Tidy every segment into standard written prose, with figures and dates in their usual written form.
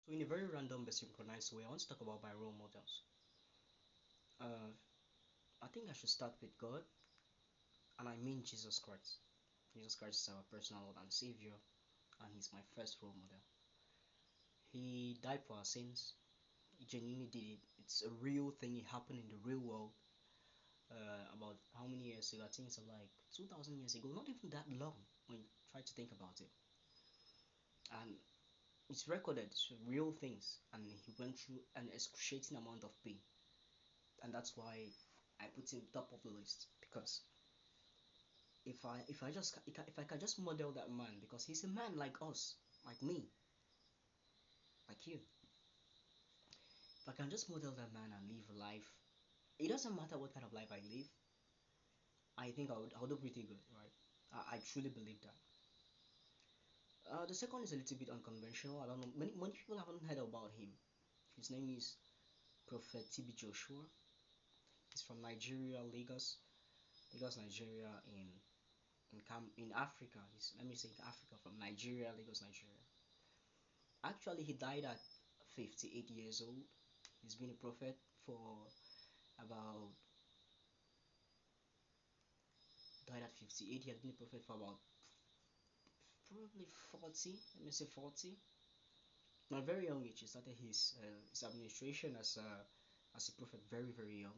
So in a very random but synchronized way, I want to talk about my role models. Uh, I think I should start with God, and I mean Jesus Christ. Jesus Christ is our personal Lord and Savior, and He's my first role model. He died for our sins. He genuinely did it. It's a real thing. It happened in the real world. About how many years ago? I think it's like 2,000 years ago. Not even that long when you try to think about it. And it's recorded. It's real things. And he went through an excruciating amount of pain. And that's why I put him top of the list, because if I can just model that man, because he's a man like us, like me, like you. If I can just model that man and live a life, it doesn't matter what kind of life I live. I think I would do pretty good, right? I truly believe that. The second is a little bit unconventional. I don't know. Many people haven't heard about him. His name is Prophet TB Joshua. He's from Nigeria, Lagos, Nigeria, in Africa. Let me say Africa, from Nigeria, Lagos, Nigeria. Actually, he died at 58 years old. He's been a prophet for about died at 58. He had been a prophet for about probably 40. Let me say 40. At a very young age, he started his administration as a prophet very young,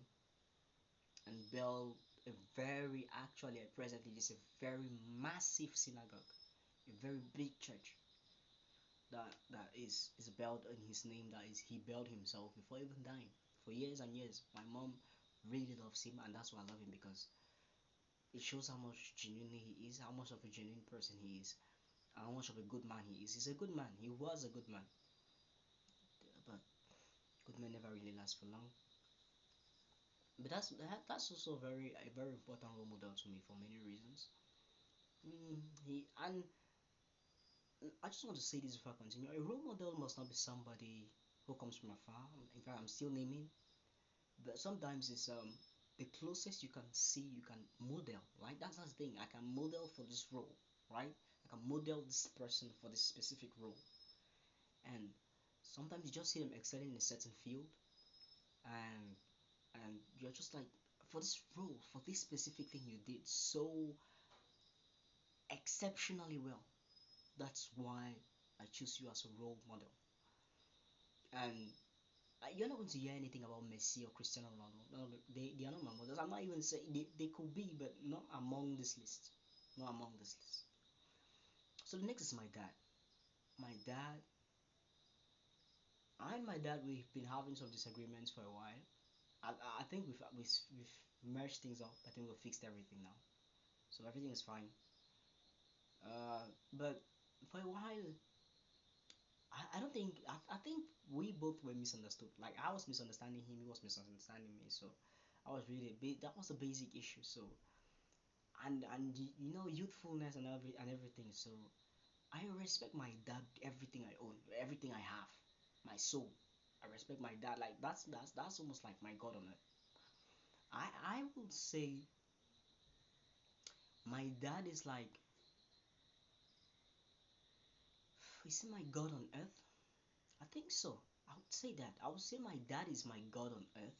and built a very actually at present it is a very massive synagogue, a very big church that is built in his name, that is he built himself before even dying for years and years. My mom really loves him, and that's why I love him, because it shows how much genuinely he is, how much of a genuine person he is, and how much of a good man he is. He's a good man. He was a good man, but good men never really last for long. But that's also a very important role model to me for many reasons. He and I just want to say this before I continue. A role model must not be somebody who comes from afar. In fact, I'm still naming, but sometimes it's the closest you can see, you can model, right? That's the thing. I can model for this role, right? I can model this person for this specific role, and sometimes you just see them excelling in a certain field, and you're just like, for this role, for this specific thing, you did so exceptionally well. That's why I choose you as a role model. And you're not going to hear anything about Messi or Cristiano Ronaldo. No, they are not my models. I'm not even saying they could be, but not among this list. Not among this list. So the next is my dad. My dad, I and my dad, we've been having some disagreements for a while. I think we've merged things up. I think we've fixed everything now, so everything is fine. But for a while, I don't think I think we both were misunderstood. Like I was misunderstanding him, he was misunderstanding me. So I was really that was a basic issue. So youthfulness and everything. So I respect my dad, everything I own, everything I have, my soul. I respect my dad. Like that's almost like my God on earth. I would say my dad is like, is he my God on earth? I think so. I would say that. I would say my dad is my God on earth.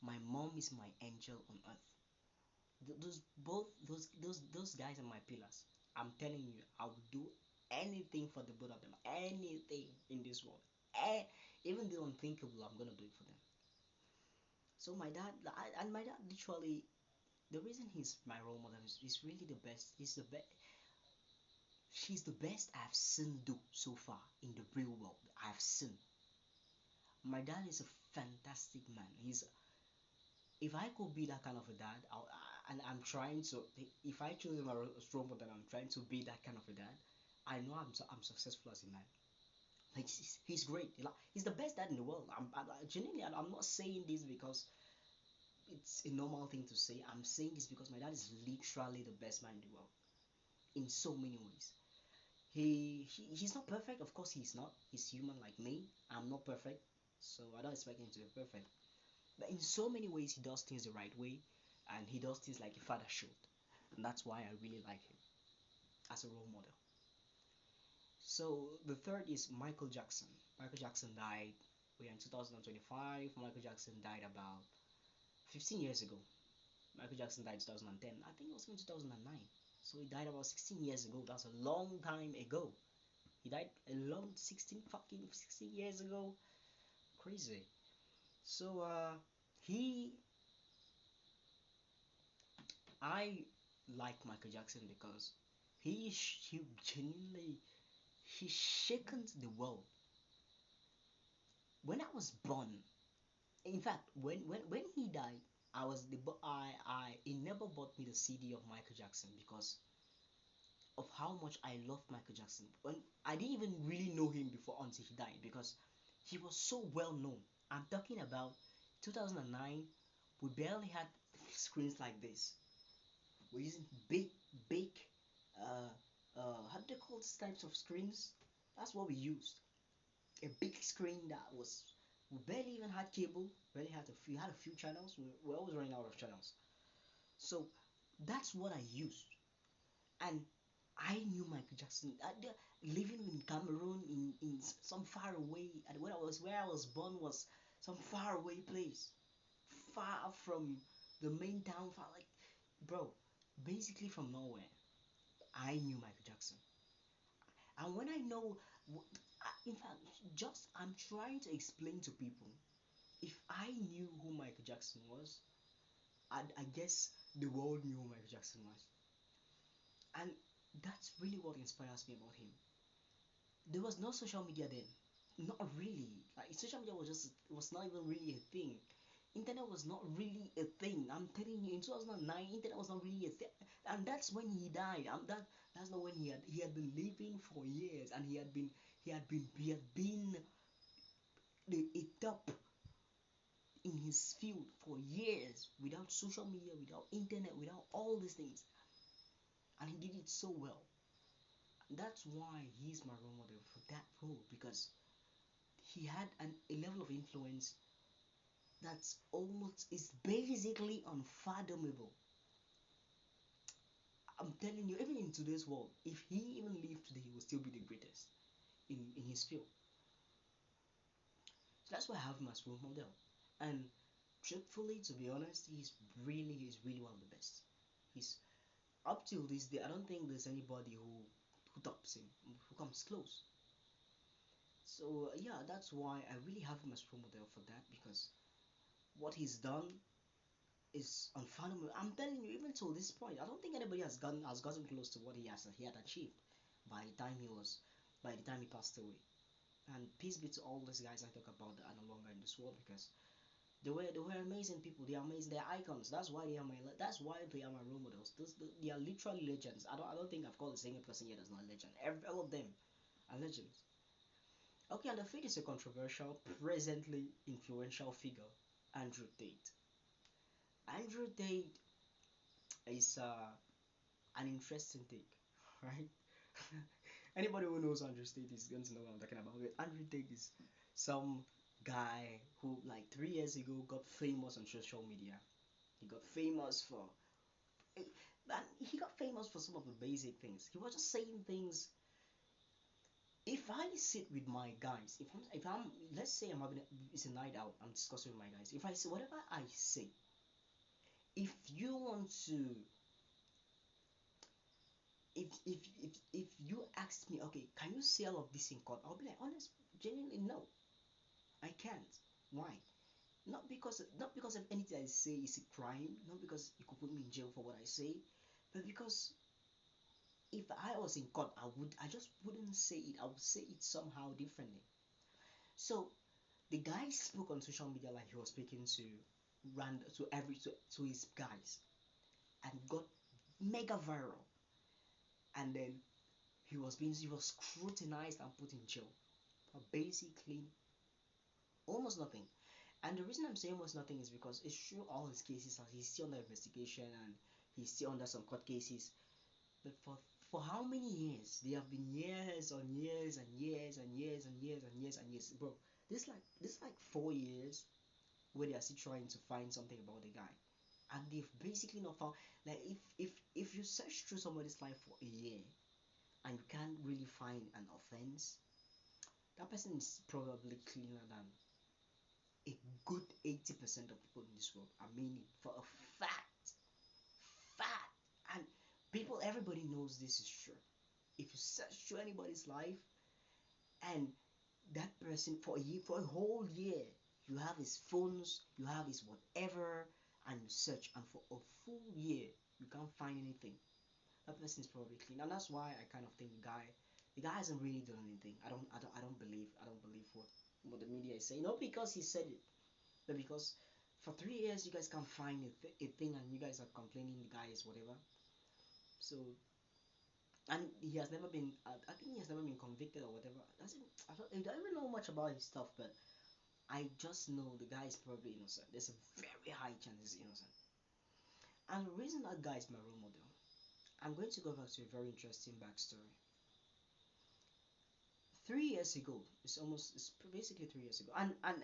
My mom is my angel on earth. Those both those guys are my pillars. I'm telling you, I would do anything for the both of them. Anything in this world. Eh, Even the unthinkable, I'm gonna do it for them. So my dad, and my dad literally, the reason he's my role model is really the best. He's the best. She's the best I've seen do so far in the real world. I've seen. My dad is a fantastic man. He's If I could be that kind of a dad, and I'm trying to. If I choose my role model, I'm trying to be that kind of a dad. I know I'm successful as a man. Like he's great. Like, he's the best dad in the world. Genuinely, I'm not saying this because it's a normal thing to say. I'm saying this because my dad is literally the best man in the world in so many ways. He's not perfect. Of course, he's not. He's human like me. I'm not perfect, so I don't expect him to be perfect. But in so many ways, he does things the right way, and he does things like a father should, and that's why I really like him as a role model. So the third is Michael Jackson. Michael Jackson died. We're in 2025. Michael Jackson died about 15 years ago. Michael Jackson died 2010. I think it was in 2009. So he died about 16 years ago. That's a long time ago. He died a long 16 years ago. Crazy. So he I like Michael Jackson because he genuinely he shaken the world. When I was born, in fact, when he died, I was the I he never bought me the CD of Michael Jackson because of how much I loved Michael Jackson. When I didn't even really know him before until he died because he was so well known. I'm talking about 2009. We barely had screens like this. We're using big, uh, how do they call these types of screens? That's what we used. A big screen that was we barely even had cable. Barely had a few channels. We're always running out of channels. So that's what I used, and I knew Michael Jackson. Living in Cameroon, in some far away, and where I was born was some far away place, far from the main town, far like, bro, basically from nowhere. I knew Michael Jackson, and when I know, in fact, just I'm trying to explain to people. If I knew who Michael Jackson was, I guess the world knew who Michael Jackson was, and that's really what inspires me about him. There was no social media then. Not really. Like social media was not even really a thing. Internet was not really a thing. I'm telling you, in 2009, internet was not really a thing, and that's when he died. That's not when he had been living for years, and he had been a top in his field for years without social media, without internet, without all these things, and he did it so well. That's why he's my role model for that role because he had a level of influence that's almost is basically unfathomable. I'm telling you, even in today's world, if he even lived today, he would still be the greatest in his field. So that's why I have him as role model. And truthfully, to be honest, he's really one of the best. He's up till this day. I don't think there's anybody who tops him, who comes close. So yeah, that's why I really have him as role model for that because what he's done is unfathomable. I'm telling you, even to this point, I don't think anybody has gotten close to what he had achieved by the time he was by the time he passed away. And peace be to all these guys I talk about that are no longer in this world because they were amazing people. They are amazing. They're icons. That's why they are my role models. They are literally legends. I don't think I've called a single person here that's not a legend. All of them are legends. Okay, and the fifth is a controversial, presently influential figure, Andrew Tate. Andrew Tate is an interesting take, right? Anybody who knows Andrew Tate is going to know what I'm talking about. Andrew Tate is some guy who, like 3 years ago, got famous on social media. He got famous for, and he got famous for some of the basic things. He was just saying things. If I sit with my guys, if I'm let's say it's a night out, I'm discussing with my guys. If I say whatever I say, if you want to if you ask me, okay, can you say all of this in court? I'll be like, honest, genuinely, no, I can't. Why? Not because of anything I say is a crime, not because it could put me in jail for what I say, but because if I was in court, I just wouldn't say it. I would say it somehow differently. So the guy spoke on social media like he was speaking to to his guys and got mega viral, and then he was scrutinized and put in jail for basically almost nothing. And the reason I'm saying almost nothing is because it's true all his cases are he's still under investigation and he's still under some court cases. But for how many years? They have been years on years and years and years and years and years and years, bro. This like 4 years where they are still trying to find something about the guy, and they've basically not found. Like if you search through somebody's life for a year and you can't really find an offense, that person is probably cleaner than a good 80% of people in this world. I mean it for a fact. Fact. And people, everybody knows this is true. If you search through anybody's life and that person for a year, for a whole year, you have his phones, you have his whatever, and you search, and for a full year, you can't find anything. That person is probably clean, and that's why I kind of think the guy hasn't really done anything. I don't believe what the media is saying. Not because he said it, but because for 3 years you guys can't find a thing, and you guys are complaining the guy is whatever. So, and he has never been. I think he has never been convicted or whatever. I don't even know much about his stuff, but I just know the guy is probably innocent. There's a very high chance he's innocent. And the reason that guy is my role model, I'm going to go back to a very interesting backstory. 3 years ago, it's basically 3 years ago, and I'm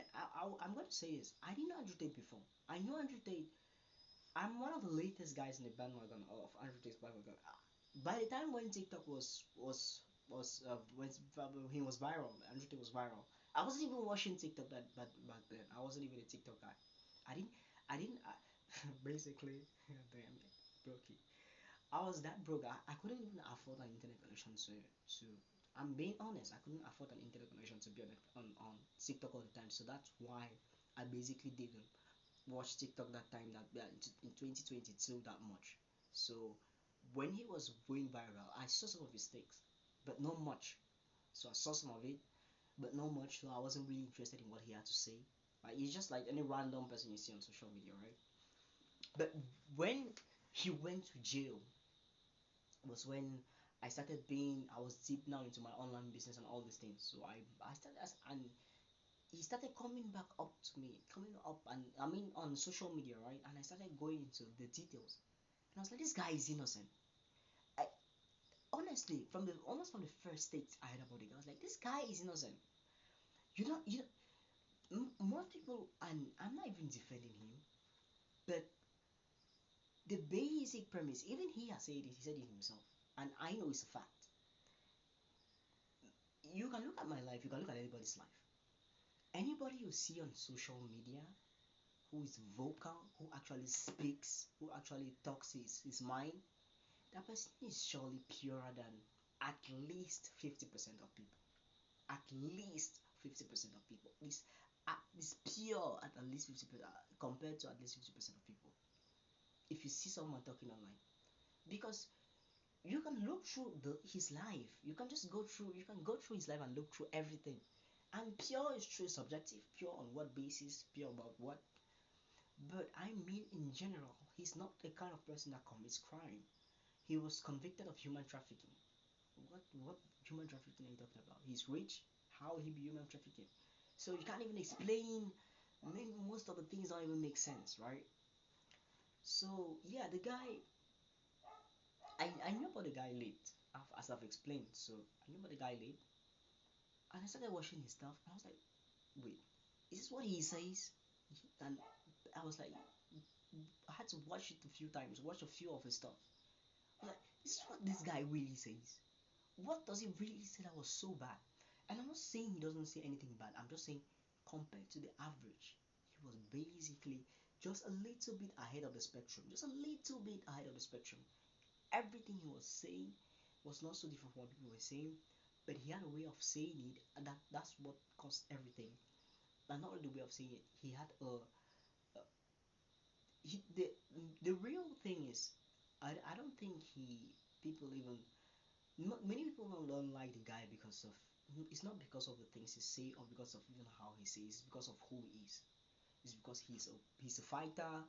going to say this: I didn't know Andrew Tate before. I knew Andrew Tate. I'm one of the latest guys in the bandwagon of Andrew Tate's bandwagon. By the time when TikTok when he was viral, Andrew Tate was viral. I wasn't even watching TikTok back then. I wasn't even a TikTok guy. I didn't I didn't basically damn it, broke it. I was that broke. I couldn't even afford an internet connection to I'm being honest. I couldn't afford an internet connection to be on TikTok all the time. So that's why I basically didn't watch TikTok that time in 2022 that much. So when he was going viral, I saw some of his takes, but not much. So I saw some of it, but not much. So I wasn't really interested in what he had to say. Like he's just like any random person you see on social media, right? But when he went to jail was when I was deep now into my online business and all these things. So I started and he started coming back up to me, coming up, and I mean on social media, right? And I started going into the details, and I was like, this guy is innocent. I honestly, from the first takes I heard about it, I was like, this guy is innocent. You know, most people, and I'm not even defending him, but the basic premise, even he has said it, he said it himself, and I know it's a fact. You can look at my life, you can look at anybody's life. Anybody you see on social media who is vocal, who actually speaks, who actually talks his mind, that person is surely purer than at least 50% of people. At least 50% of people. Is pure at least 50% compared to at least 50% of people. If you see someone talking online, because you can look through his life, you can go through his life and look through everything. And pure is true subjective, pure on what basis, pure about what. But I mean, in general, he's not the kind of person that commits crime. He was convicted of human trafficking. What human trafficking are you talking about? He's rich. How will he be human trafficking? So you can't even explain. Maybe most of the things don't even make sense, right? So yeah, the guy. I knew about the guy late, as I've explained. So I knew about the guy late, and I started watching his stuff, and I was like, wait, is this what he says? And I was like, I had to watch it a few times, watch a few of his stuff. I was like, this is what this guy really says. What does he really say that was so bad? And I'm not saying he doesn't say anything bad. I'm just saying compared to the average, he was basically just a little bit ahead of the spectrum. Just a little bit ahead of the spectrum. Everything he was saying was not so different from what people were saying, but he had a way of saying it, and that's what caused everything. And not only the way of saying it, he had a he, the real thing is, I don't think people even many people don't like the guy because of it's not because of the things he say or because of even how he says, it's because of who he is. It's because he's a fighter,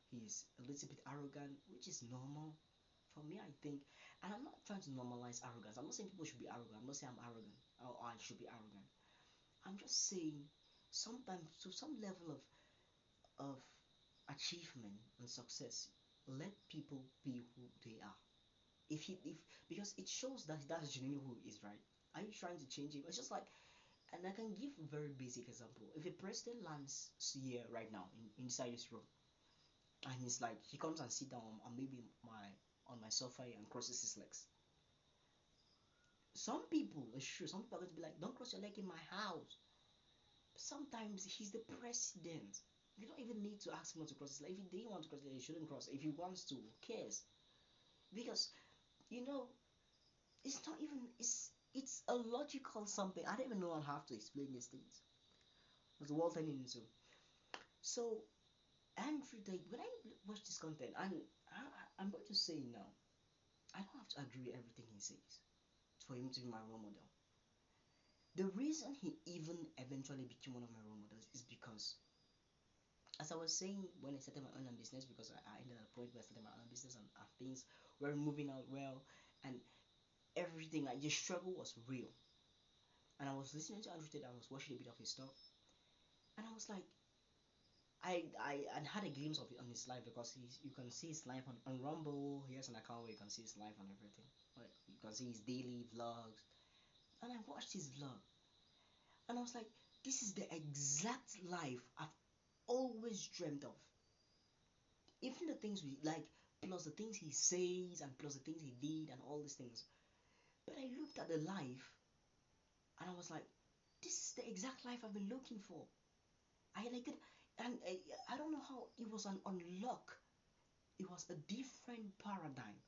he's a little bit arrogant, which is normal. For me, I think, and I'm not trying to normalize arrogance. I'm not saying people should be arrogant. I'm not saying I'm arrogant or I should be arrogant. I'm just saying sometimes to some level of achievement and success, let people be who they are. If because it shows that that's genuinely who he is, right? Are you trying to change him? It's just like, and I can give a very basic example. If a president lands here right now inside this room, and he's like, he comes and sit down on maybe my on my sofa and crosses his legs. some people, it's true, some people are going to be like, don't cross your leg in my house. Sometimes he's the president. You don't even need to ask him to cross his leg. If he didn't want to cross his leg, he shouldn't cross. If he wants to, who cares? Because you know, it's not even it's a logical something. I don't even know how to explain these things. What's the world turning into? So Andrew Tate, when I watch this content, and I'm going to say now, I don't have to agree with everything he says for him to be my role model. The reason he even eventually became one of my role models is because, as I was saying when I started my online business, because I ended at a point where I started my online business and things were moving out well, and everything, like the struggle was real. And I was listening to Andrew Tate, I was watching a bit of his stuff, and I was like, I had a glimpse of it on his life because you can see his life on Rumble. He has an account where you can see his life and everything. Like you can see his daily vlogs. And I watched his vlog and I was like, this is the exact life I've always dreamt of. Even the things we like, plus the things he says and plus the things he did and all these things. But I looked at the life and I was like, this is the exact life I've been looking for. I like it, and I don't know how it was an unlock. It was a different paradigm.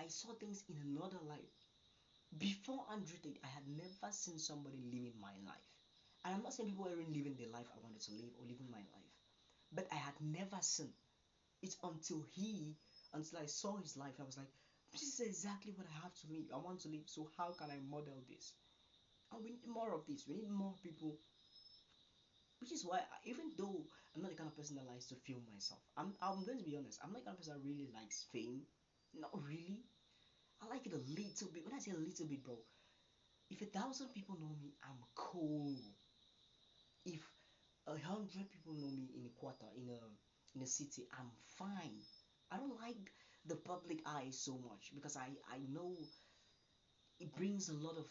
I saw things in another light. Before Andrew Tate, I had never seen somebody living my life. And I'm not saying people weren't living the life I wanted to live or living my life. But I had never seen it until I saw his life. I was like, this is exactly what I have to live. I want to live. So how can I model this? And we need more of this. We need more people. Which is why, even though I'm not the kind of person that likes to film myself, I'm going to be honest. I'm not the kind of person that really likes fame. Not really. I like it a little bit. When I say a little bit, bro, if 1,000 people know me, I'm cool. If 100 people know me in a quarter, in a city, I'm fine. I don't like the public eye so much because I know it brings a lot of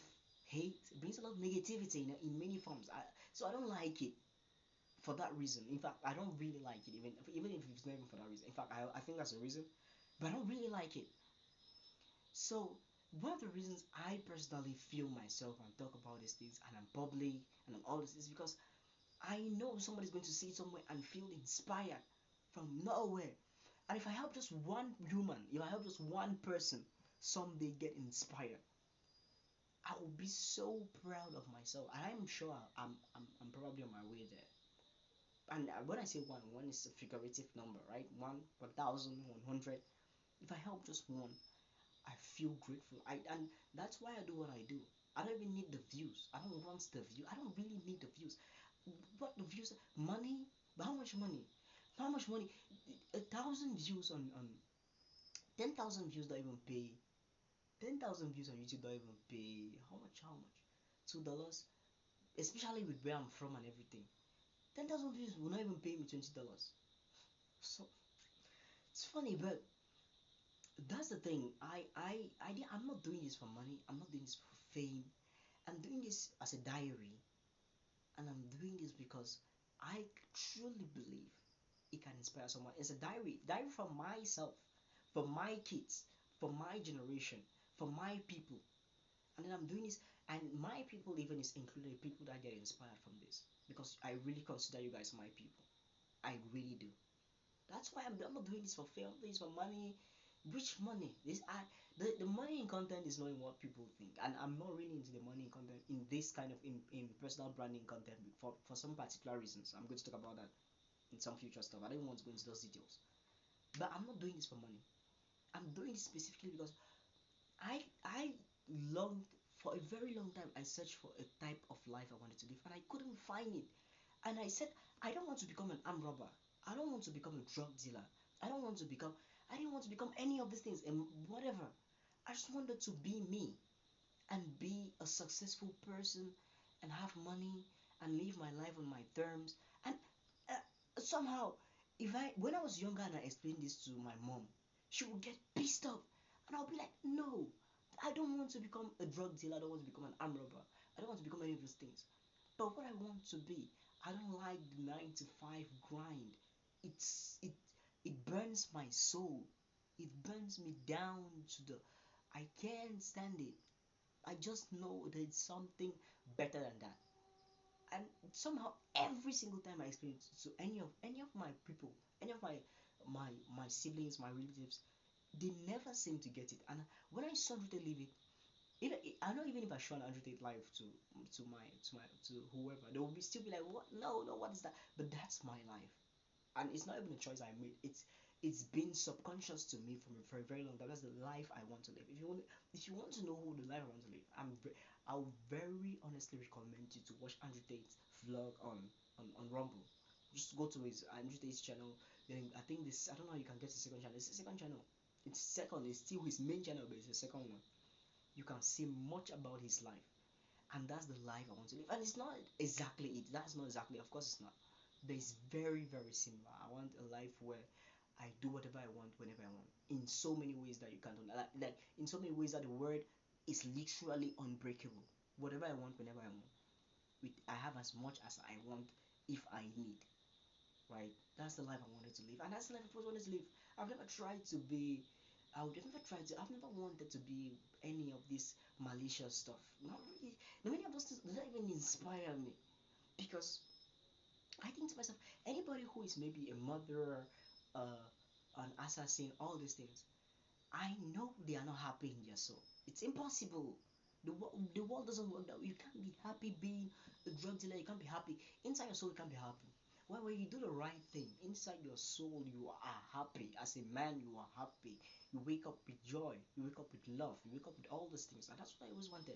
hate, it brings a lot of negativity in many forms. So I don't like it for that reason. In fact, I don't really like it, even if it's not even for that reason. In fact, I think that's the reason, but I don't really like it. So one of the reasons I personally feel myself and talk about these things and I'm public and I'm all this is because I know somebody's going to see it somewhere and feel inspired from nowhere. And if I help just one human, if I help just one person someday get inspired, I will be so proud of myself. And I'm sure I'm probably on my way there. And when I say one, one is a figurative number, right? 1,100. If I help just one, I feel grateful. And that's why I do what I do. I don't even need the views. I don't want the view. I don't really need the views. What the views? Money? How much money? How much money? 1,000 views on 10,000 views don't even pay. 10,000 views on YouTube don't even pay. How much? How much? $2. Especially with where I'm from and everything. 10,000 views will not even pay me $20. So it's funny, but that's the thing. I'm not doing this for money. I'm not doing this for fame. I'm doing this as a diary, and I'm doing this because I truly believe it can inspire someone. It's a diary for myself, for my kids, for my generation, for my people. And then I'm doing this, and my people even is included people that get inspired from this because I really consider you guys my people. I really do. That's why I'm not doing this for fame. I'm doing this for money. Which money? The money in content is not in what people think, and I'm not really into the money in content in this kind of in personal branding content for some particular reasons. I'm going to talk about that in some future stuff. I don't want to go into those details, but I'm not doing this for money. I'm doing this specifically because I longed for a very long time. I searched for a type of life I wanted to live, and I couldn't find it. And I said, I don't want to become an armed robber. I don't want to become a drug dealer. I don't want to become. I didn't want to become any of these things and whatever. I just wanted to be me and be a successful person and have money and live my life on my terms. And somehow, if I when I was younger and I explained this to my mom, she would get pissed off, and I'll be like, no, I don't want to become a drug dealer. I don't want to become an armed robber. I don't want to become any of those things. But what I want to be, I don't like the 9 to 5 grind. It's it burns my soul. It burns me down to the I can't stand it. I just know there's something better than that. And somehow every single time I experience so any of my people, any of my siblings, my relatives, they never seem to get it. And when I saw Andrew leave it, even I know even if I show an Andrew Tate live to whoever, they will be still be like, what? No, no, what is that? But that's my life, and it's not even a choice I made. It's been subconscious to me for a very long time. That's the life I want to live. If you want to know who the life I want to live, I'll very honestly recommend you to watch Andrew Tate's vlog on Rumble. Just go to his Andrew Tate's channel. Then I think this, I don't know how you can get his second channel. It's the second channel. It's second. It's still his main channel, but it's the second one. You can see much about his life, and that's the life I want to live. And it's not exactly it. That's not exactly. Of course, it's not. But it's very very similar. I want a life where I do whatever I want whenever I want, in so many ways that you can't. Like in so many ways that the word is literally unbreakable. Whatever I want whenever I want. I have as much as I want if I need. Right? That's the life I wanted to live, and that's the life I wanted to live. I've never tried to be. I would never try to. I've never wanted to be any of this malicious stuff. Not really. No, many of those things don't even inspire me, because I think to myself, anybody who is maybe a murderer, an assassin, all these things, I know they are not happy in their soul. It's impossible. The world doesn't work that way. You can't be happy being a drug dealer. You can't be happy. Inside your soul, you can't be happy. When you do the right thing, inside your soul, you are happy. As a man, you are happy. You wake up with joy. You wake up with love. You wake up with all these things. And that's what I always wanted.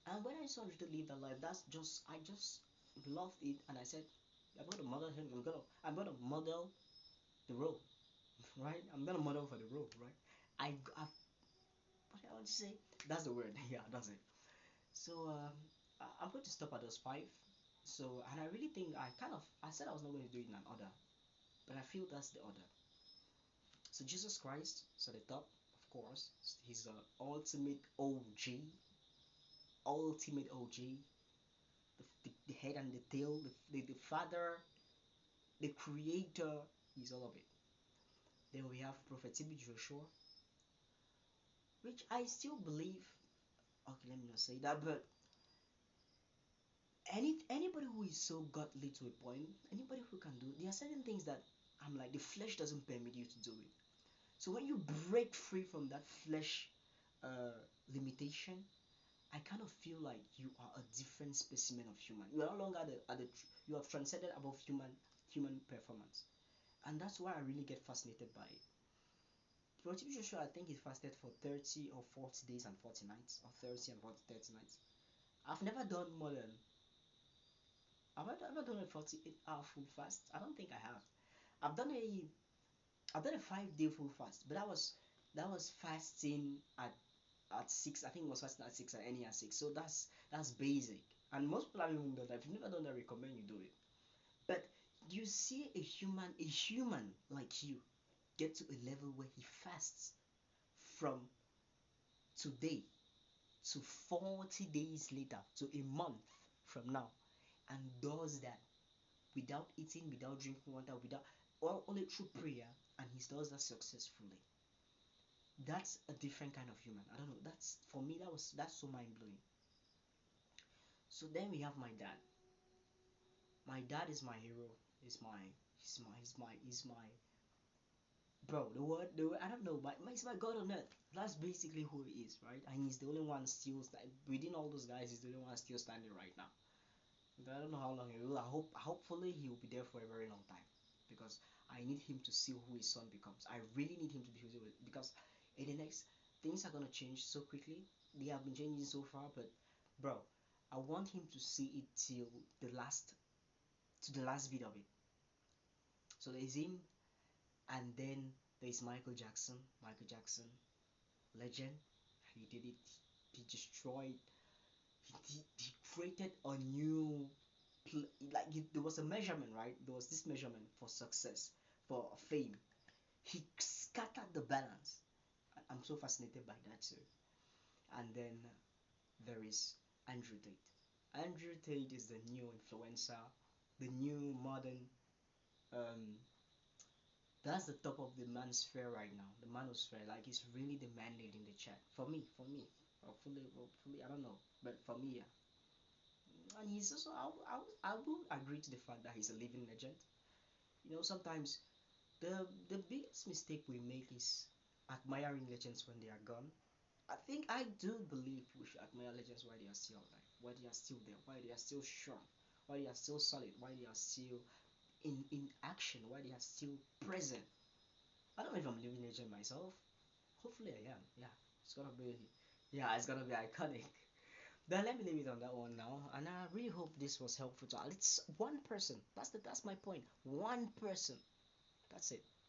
And when I saw Rita live that life, I just loved it. And I said, I'm gonna model him. I'm gonna model the role, right? I'm gonna model for the role, right? I what I want to say. That's the word. Yeah, that's it. So I'm going to stop at those five. So, and I really think I said I was not going to do it in an order, but I feel that's the order. So Jesus Christ is at the top, of course. He's the ultimate OG, ultimate OG, the head and the tail, the father, the creator. He's all of it. Then we have Prophet TB Joshua, which I still believe. Okay, let me not say that, but anybody who is so godly to a point, anybody who can do, there are certain things that I'm like, the flesh doesn't permit you to do it. So when you break free from that flesh uh, limitation, I kind of feel like you are a different specimen of human. You are no longer you have transcended above human performance, and that's why I really get fascinated by it. Project Joshua, I think he fasted for 30 or 40 days and 40 nights, or 30 and 40, 30 nights. I've never done more than have I ever done a 48-hour full fast? I don't think I have. I've done a I've done a 5 day full fast, but that was fasting at six. I think it was fasting at six and any at six. So that's basic. And most people haven't even done that. If you've never done that, I recommend you do it. But you see a human like you get to a level where he fasts from today to 40 days later to a month from now, and does that without eating, without drinking water, without only through prayer, and he does that successfully. That's a different kind of human. I don't know. That's for me. That's so mind blowing. So then we have my dad. My dad is my hero. He's my bro. The word I don't know, but he's my god on earth. That's basically who he is, right? And he's the only one still within all those guys. He's the only one still standing right now. But I don't know how long he will. Hopefully he will be there for a very long time, because I need him to see who his son becomes. I really need him to be who, because in the next, things are gonna change so quickly. They have been changing so far, but bro, I want him to see it till the last bit of it. So there's him, and then there's Michael Jackson. Michael Jackson, legend. He did it. He destroyed. He created a new there was a measurement, right? There was this measurement for success, for fame. He scattered the balance. I'm so fascinated by that too. And then there is Andrew Tate. Andrew Tate is the new influencer, the new modern. Um, that's the top of the manosphere right now. The manosphere, like, he's really the man leading the chat. For me, hopefully, I don't know, but for me, yeah. And he's also, I will agree to the fact that he's a living legend. You know, sometimes the biggest mistake we make is admiring legends when they are gone. I think I do believe we should admire legends while they are still alive, while they are still there, while they are still strong, while they are still solid, while they are still in action, while they are still present. I don't know if I'm living legend myself. Hopefully I am. Yeah, it's gonna be yeah, it's gonna be iconic. Then let me leave it on that one now. And I really hope this was helpful to at least one person. That's my point. One person. That's it.